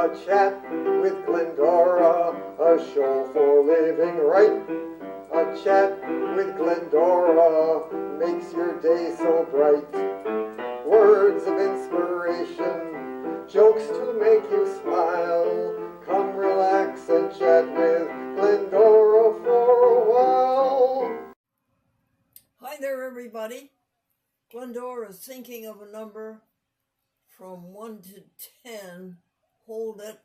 A chat with Glendora, a show for living right. A chat with Glendora makes your day so bright. Words of inspiration, jokes to make you smile. Come relax and chat with Glendora for a while. Hi there, everybody. Glendora is thinking of a number from 1 to 10. Hold it.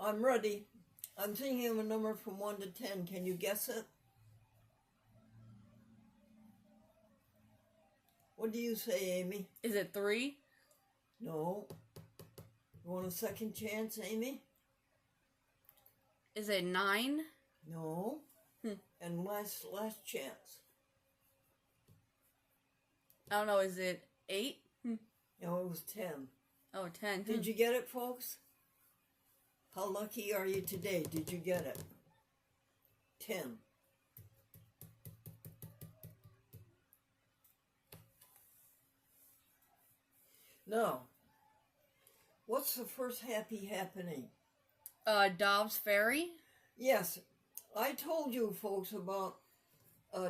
I'm ready. I'm thinking of a number from 1 to 10. Can you guess it? What do you say, Amy? Is it 3? No. You want a second chance, Amy? Is it 9? No. And last chance. I don't know, is it 8? No, it was 10. Oh, 10. Did you get it, folks? How lucky are you today? Did you get it? 10. Now, what's the first happy happening? Dobbs Ferry? Yes, I told you folks about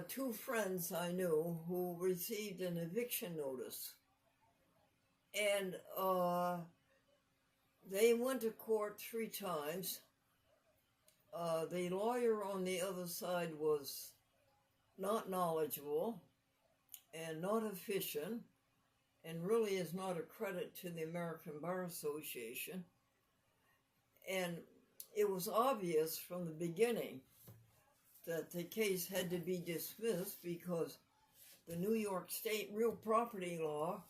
two friends I knew who received an eviction notice. And they went to court 3 times. The lawyer on the other side was not knowledgeable and not efficient, and really is not a credit to the American Bar Association. And it was obvious from the beginning that the case had to be dismissed because the New York State real property law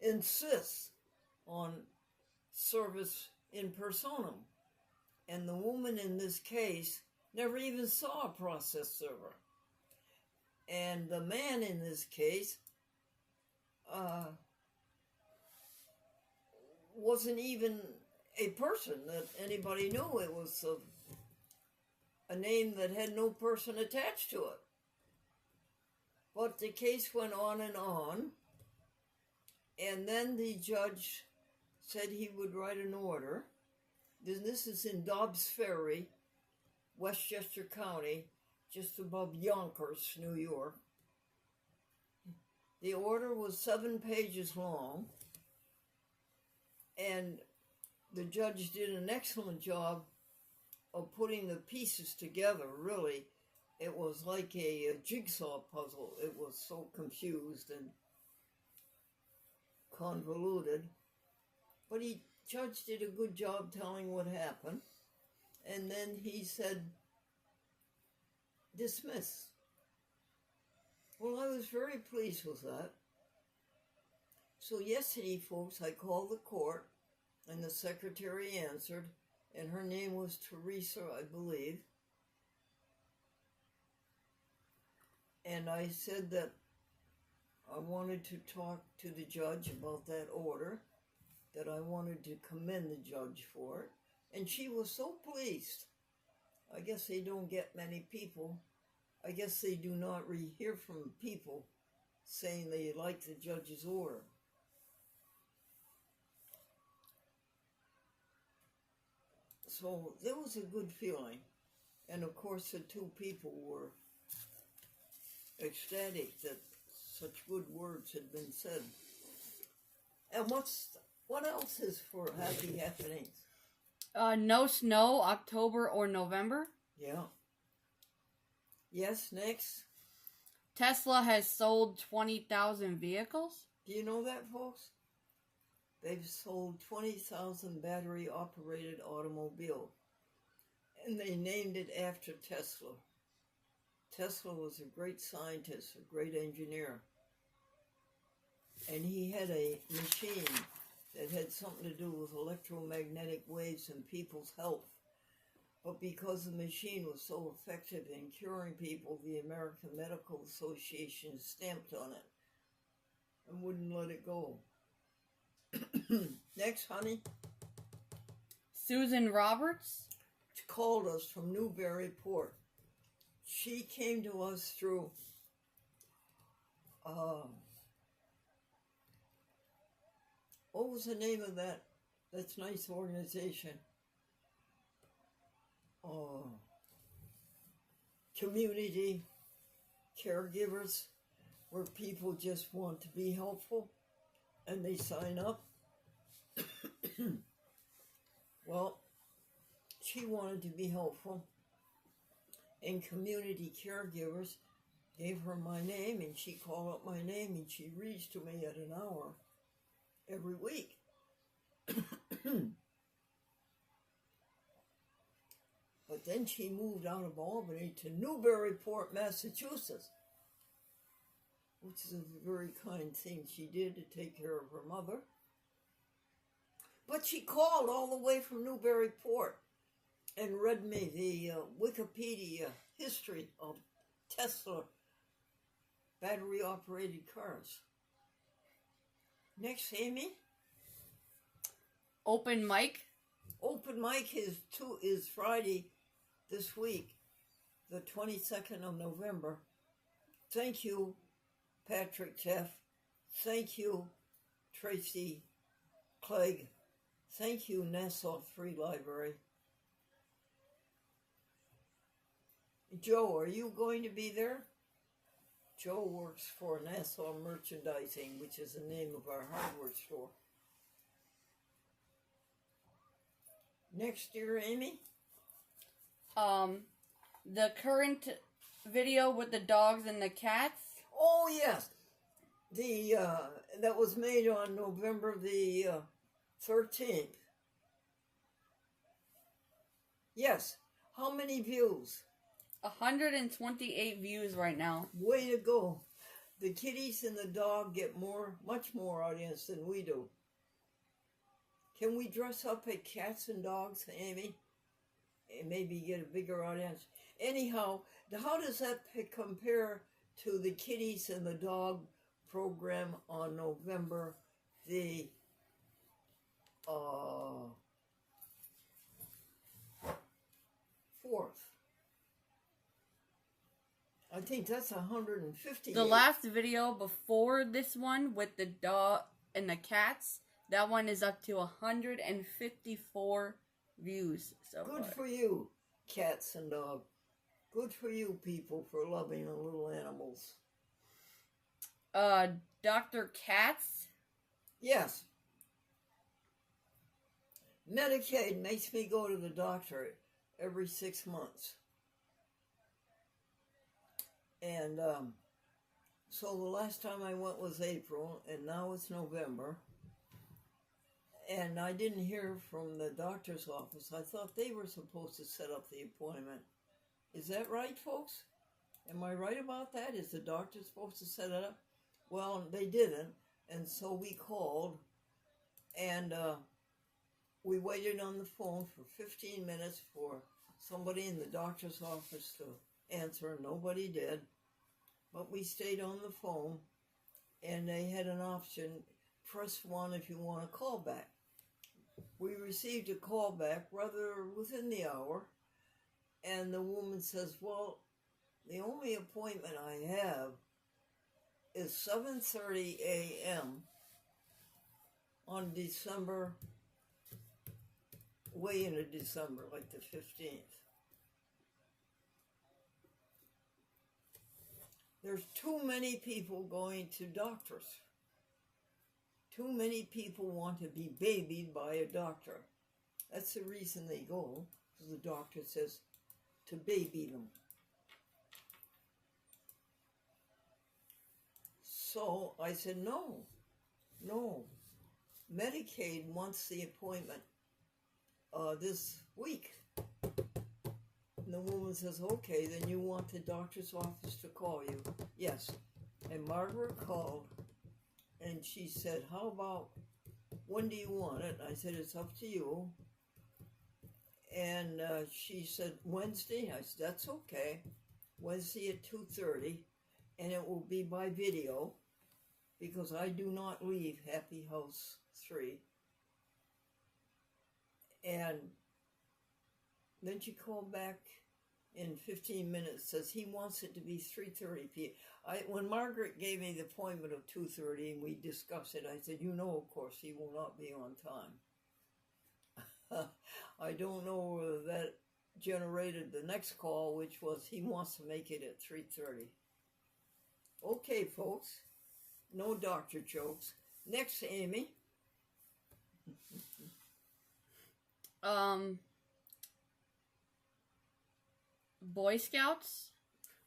insists on service in personam. And the woman in this case never even saw a process server. And the man in this case wasn't even a person that anybody knew. It was a name that had no person attached to it. But the case went on, and then the judge said he would write an order. This is in Dobbs Ferry, Westchester County, just above Yonkers, New York. The order was 7 pages long, and the judge did an excellent job of putting the pieces together, really. It was like a jigsaw puzzle. It was so confused and convoluted. But the judge did a good job telling what happened. And then he said, dismiss. Well, I was very pleased with that. So yesterday, folks, I called the court, and the secretary answered, and her name was Teresa, I believe. And I said that I wanted to talk to the judge about that order, that I wanted to commend the judge for it, and she was so pleased. I guess they don't get many people. I guess they do not hear from people saying they like the judge's order. So there was a good feeling. And of course the 2 people were ecstatic that such good words had been said. And what else is for happy happenings? No snow, October or November. Yeah. Yes, next. Tesla has sold 20,000 vehicles. Do you know that, folks? They've sold 20,000 battery-operated automobiles, and they named it after Tesla. Tesla was a great scientist, a great engineer, and he had a machine that had something to do with electromagnetic waves and people's health. But because the machine was so effective in curing people, the American Medical Association stamped on it and wouldn't let it go. Next, honey. Susan Roberts called us from Newburyport. She came to us through What was the name of that? That's nice organization. Community caregivers, where people just want to be helpful and they sign up. Well, she wanted to be helpful, and community caregivers gave her my name, and she called up my name, and she reads to me at an hour every week. But then she moved out of Albany to Newburyport, Massachusetts, which is a very kind thing she did to take care of her mother. But she called all the way from Newburyport and read me the Wikipedia history of Tesla battery-operated cars. Next, Amy. Open mic. Open mic is Friday this week, the 22nd of November. Thank you, Patrick Jeff. Thank you, Tracy Clegg. Thank you, Nassau Free Library. Joe, are you going to be there? Joe works for Nassau Merchandising, which is the name of our hardware store. Next year, Amy? The current video with the dogs and the cats. Oh, yes. That was made on November the 13th. Yes. How many views? 128 views right now. Way to go. The kitties and the dog get much more audience than we do. Can we dress up at cats and dogs, Amy? And maybe get a bigger audience. Anyhow, how does that compare to the kitties and the dog program on November the 4th? I think that's 150. The last video before this one with the dog and the cats, that one is up to 154 views so Good far. for you, cats and dogs. Good for you, people, for loving the little animals. Dr. Katz. Yes. Medicaid makes me go to the doctor every 6 months. And so the last time I went was April, and now it's November. And I didn't hear from the doctor's office. I thought they were supposed to set up the appointment. Is that right, folks? Am I right about that? Is the doctor supposed to set it up? Well, they didn't, and so we called, and we waited on the phone for 15 minutes for somebody in the doctor's office to answer. Nobody did, but we stayed on the phone, and they had an option, press 1 if you want to call back. We received a call back rather within the hour, and the woman says, well, the only appointment I have is 7:30 a.m. on December, way into December, like the 15th. There's too many people going to doctors. Too many people want to be babied by a doctor. That's the reason they go, because the doctor says to baby them. So I said, no. Medicaid wants the appointment this week. And the woman says, okay, then you want the doctor's office to call you. Yes. And Margaret called, and she said, how about, when do you want it? I said, it's up to you. And she said, Wednesday? I said, that's okay. Wednesday at 2:30, and it will be by video, because I do not leave Happy House 3. And then she called back in 15 minutes says he wants it to be 3:30 p.m. When Margaret gave me the appointment of 2:30 and we discussed it, I said, of course, he will not be on time. I don't know whether that generated the next call, which was he wants to make it at 3:30. Okay, folks, no doctor jokes. Next, Amy. Boy Scouts?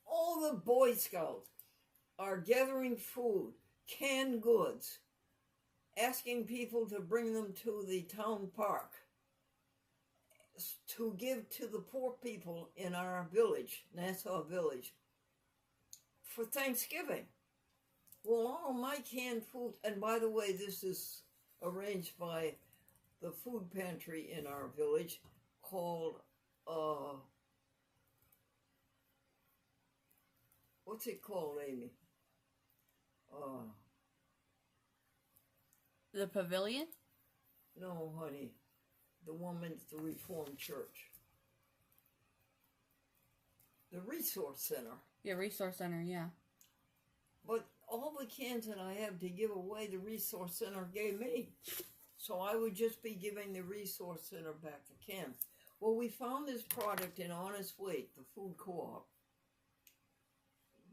All the Boy Scouts are gathering food, canned goods, asking people to bring them to the town park to give to the poor people in our village, Nassau Village, for Thanksgiving. Well, all my canned food, and by the way, this is arranged by the food pantry in our village called, what's it called, Amy? The Pavilion? No, honey. The woman at the Reformed Church. The Resource Center. Yeah, Resource Center, yeah. But all the cans that I have to give away, the Resource Center gave me. So I would just be giving the Resource Center back the cans. Well, we found this product in Honest Weight, the food co-op,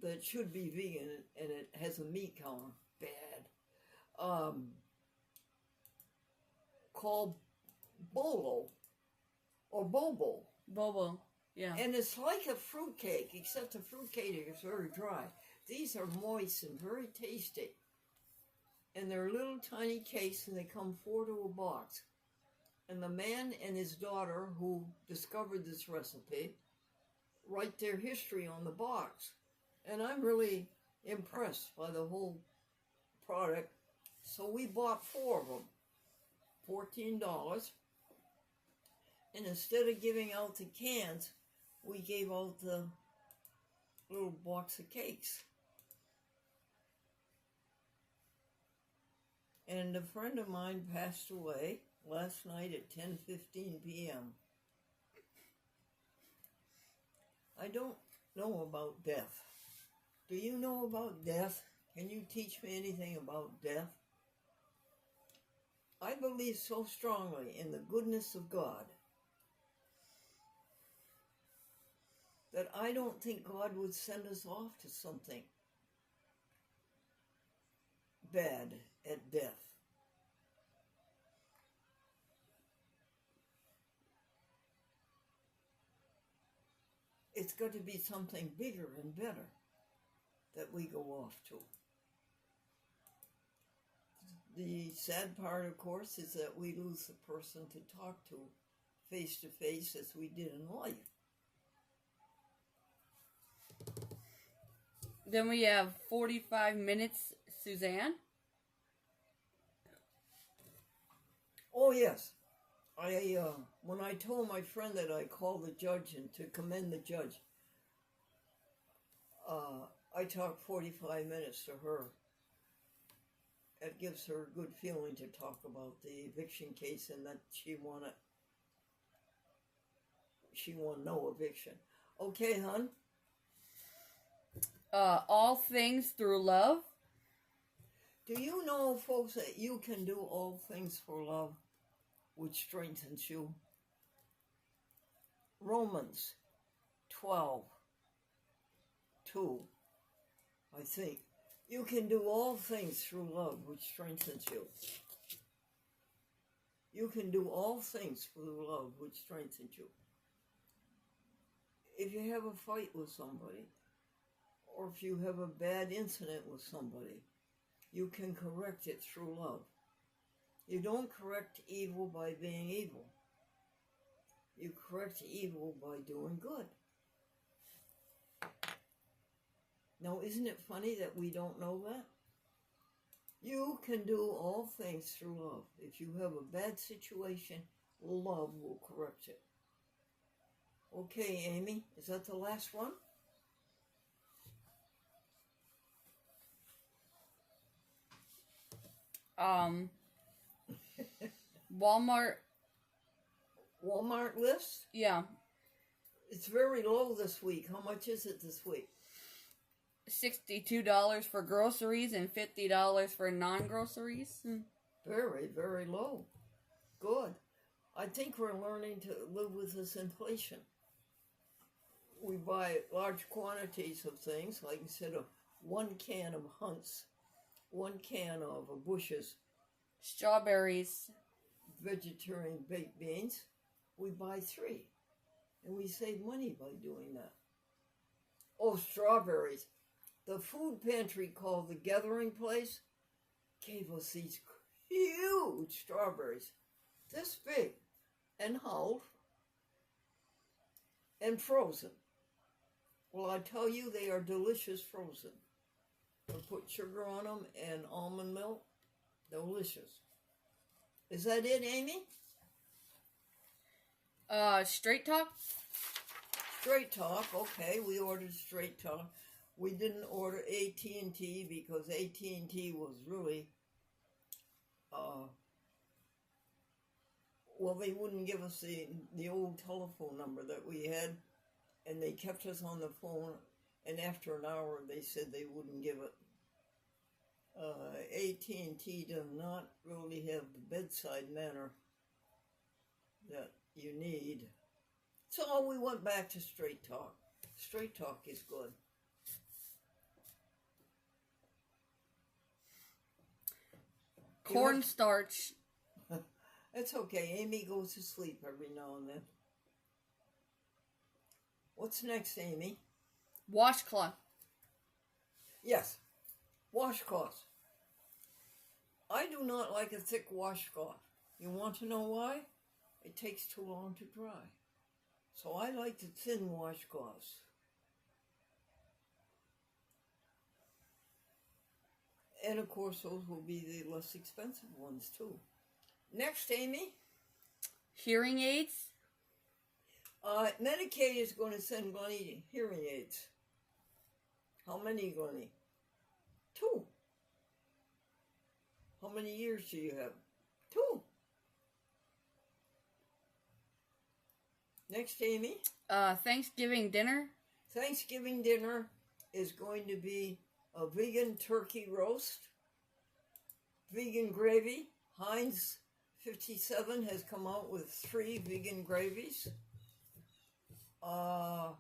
that should be vegan, and it has a meat counter. Bad. Called Bolo, or Bobo. Bobo, yeah. And it's like a fruitcake, except the fruitcake is very dry. These are moist and very tasty. And they're a little tiny case, and they come 4 to a box. And the man and his daughter who discovered this recipe write their history on the box. And I'm really impressed by the whole product. So we bought 4 of them, $14. And instead of giving out the cans, we gave out the little box of cakes. And a friend of mine passed away last night at 10:15 p.m. I don't know about death. Do you know about death? Can you teach me anything about death? I believe so strongly in the goodness of God that I don't think God would send us off to something bad at death. It's got to be something bigger and better that we go off to. The sad part, of course, is that we lose the person to talk to face as we did in life. Then we have 45 minutes, Suzanne. Oh, yes. When I told my friend that I called the judge and to commend the judge, I talked 45 minutes to her. It gives her a good feeling to talk about the eviction case and that she won no eviction. Okay, hon? All things through love. Do you know, folks, that you can do all things for love, which strengthens you? Romans 12:2, I think. You can do all things through love, which strengthens you. You can do all things through love, which strengthens you. If you have a fight with somebody, or if you have a bad incident with somebody, you can correct it through love. You don't correct evil by being evil. You correct evil by doing good. Now, isn't it funny that we don't know that? You can do all things through love. If you have a bad situation, love will correct it. Okay, Amy, is that the last one? Walmart list? Yeah. It's very low this week. How much is it this week? $62 for groceries and $50 for non-groceries. Very, very low. Good. I think we're learning to live with this inflation. We buy large quantities of things, like instead of 1 can of Hunt's, 1 can of Bush's Strawberries. vegetarian baked beans, we buy 3. And we save money by doing that. Oh, strawberries. The food pantry called The Gathering Place gave us these huge strawberries, this big, and hulled, and frozen. Well, I tell you, they are delicious frozen. I put sugar on them and almond milk. Delicious. Is that it, Amy? Straight Talk? Straight Talk, okay, we ordered Straight Talk. We didn't order AT&T because AT&T was really, well, they wouldn't give us the old telephone number that we had, and they kept us on the phone, and after an hour they said they wouldn't give it. AT&T does not really have the bedside manner that you need. So we went back to Straight Talk. Straight Talk is good. Cornstarch. It's okay. Amy goes to sleep every now and then. What's next, Amy? Washcloth. Yes, washcloth. I do not like a thick washcloth. You want to know why? It takes too long to dry. So I like the thin washcloths. And of course, those will be the less expensive ones too. Next, Amy. Hearing aids. Medicaid is going to send Glennie hearing aids. How many, Glennie? 2. How many years do you have? 2. Next, Amy. Thanksgiving dinner. Thanksgiving dinner is going to be a vegan turkey roast, vegan gravy. Heinz 57 has come out with 3 vegan gravies. A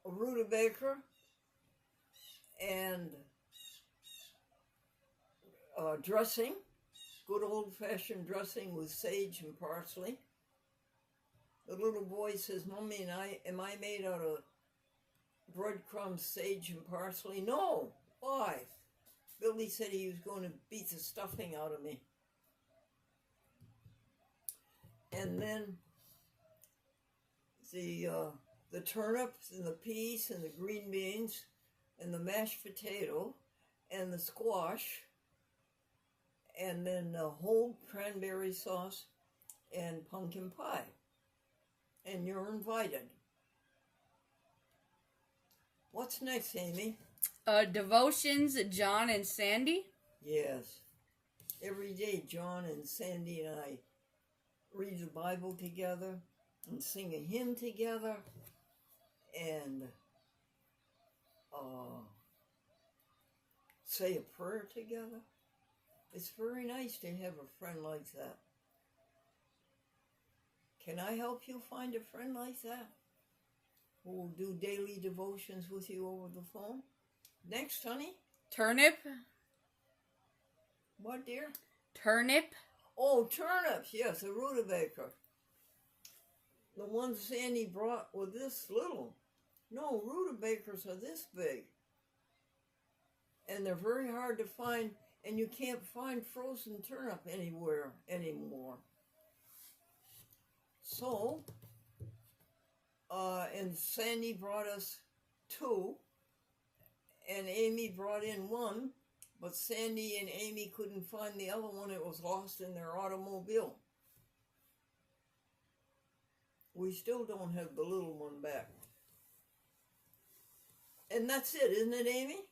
rutabaga and dressing, good old-fashioned dressing with sage and parsley. The little boy says, "Mommy, am I made out of breadcrumbs, sage, and parsley?" No. Why? Billy said he was going to beat the stuffing out of me. And then the turnips and the peas and the green beans and the mashed potato and the squash and then whole cranberry sauce and pumpkin pie. And you're invited. What's next, Amy? Devotions, John and Sandy. Yes. Every day, John and Sandy and I read the Bible together and sing a hymn together and say a prayer together. It's very nice to have a friend like that. Can I help you find a friend like that who will do daily devotions with you over the phone? Next, honey. Turnip. What, dear? Turnip. Oh, turnips. Yes, a rutabaga. The ones Sandy brought were this little. No, rutabagas are this big. And they're very hard to find, and you can't find frozen turnip anywhere anymore. So, and Sandy brought us 2, and Amy brought in 1, but Sandy and Amy couldn't find the other one. It was lost in their automobile. We still don't have the little one back. And that's it, isn't it, Amy?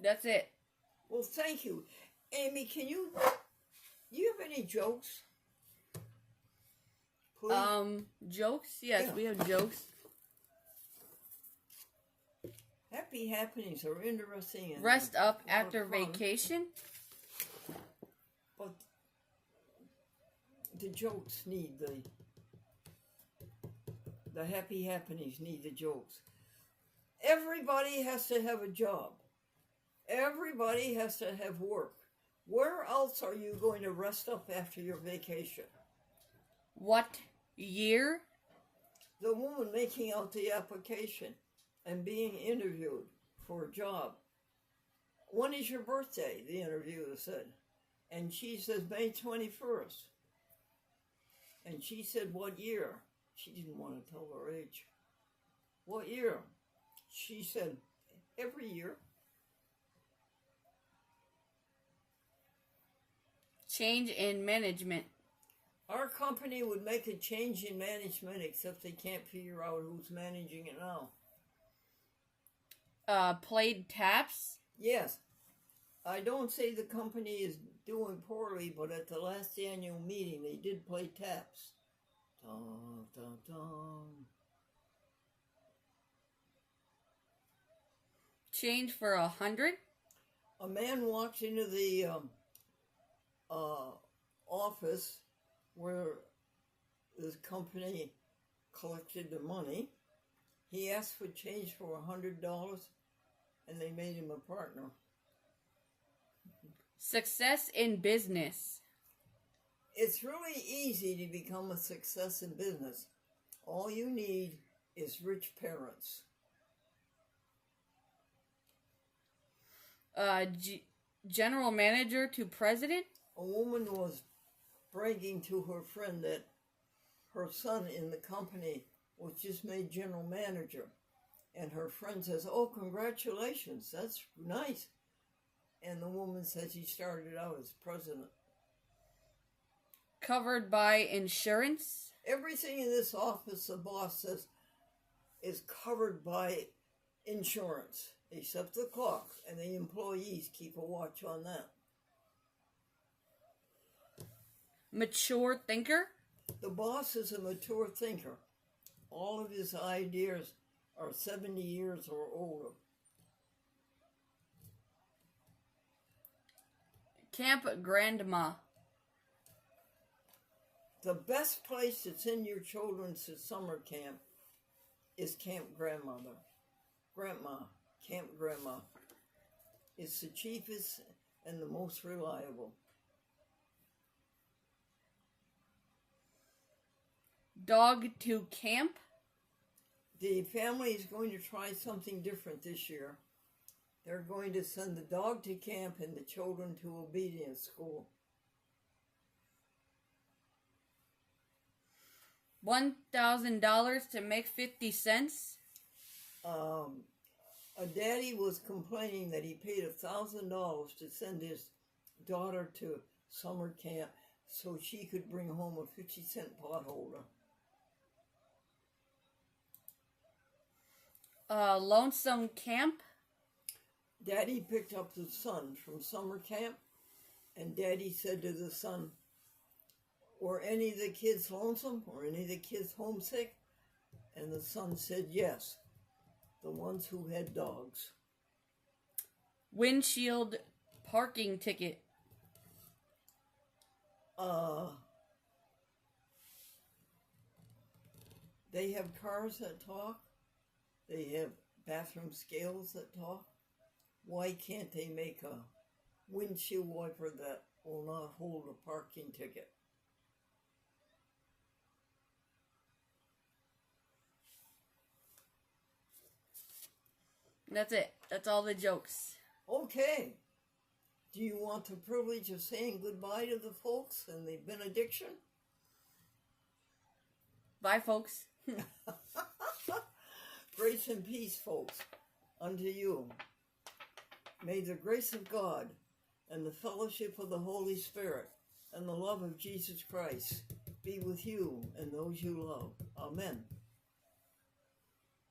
That's it. Well, thank you. Amy, do you have any jokes? Please. Jokes? Yes, Yeah. we have jokes. Happy happenings are interesting. And Rest up are after fun, vacation. But the jokes need the happy happenings need the jokes. Everybody has to have a job. Everybody has to have work. Where else are you going to rest up after your vacation? What year? The woman making out the application and being interviewed for a job. When is your birthday? The interviewer said. And she says, May 21st. And she said, what year? She didn't want to tell her age. What year? She said, every year. Change in management. Our company would make a change in management, except they can't figure out who's managing it now. Played taps. Yes. I don't say the company is doing poorly, but at the last annual meeting, they did play taps. Dun, dun, dun. Change for 100. A man walked into the office where this company collected the money. He asked for change for $100, and they made him a partner. Success in business. It's really easy to become a success in business. All you need is rich parents. General manager to president. A woman was bragging to her friend that her son in the company was just made general manager. And her friend says, oh, congratulations, that's nice. And the woman says he started out as president. Covered by insurance. Everything in this office, the boss says, is covered by insurance, except the clock, and the employees keep a watch on that. Mature thinker. The boss is a mature thinker. All of his ideas are 70 years or older. Camp grandma. The best place to send your children to summer camp is Camp Grandmother. Camp Grandma. It's the cheapest and the most reliable. Dog to camp. The family is going to try something different this year. They're going to send the dog to camp and the children to obedience school. $1,000 to make 50 cents. A daddy was complaining that he paid $1,000 to send his daughter to summer camp so she could bring home a 50-cent pot holder. Lonesome camp. Daddy picked up the son from summer camp, and Daddy said to the son, were any of the kids lonesome? Were any of the kids homesick? And the son said yes, the ones who had dogs. Windshield parking ticket. They have cars that talk. They have bathroom scales that talk. Why can't they make a windshield wiper that will not hold a parking ticket? That's it. That's all the jokes. Okay. Do you want the privilege of saying goodbye to the folks and the benediction? Bye, folks. Grace and peace, folks, unto you. May the grace of God and the fellowship of the Holy Spirit and the love of Jesus Christ be with you and those you love. Amen.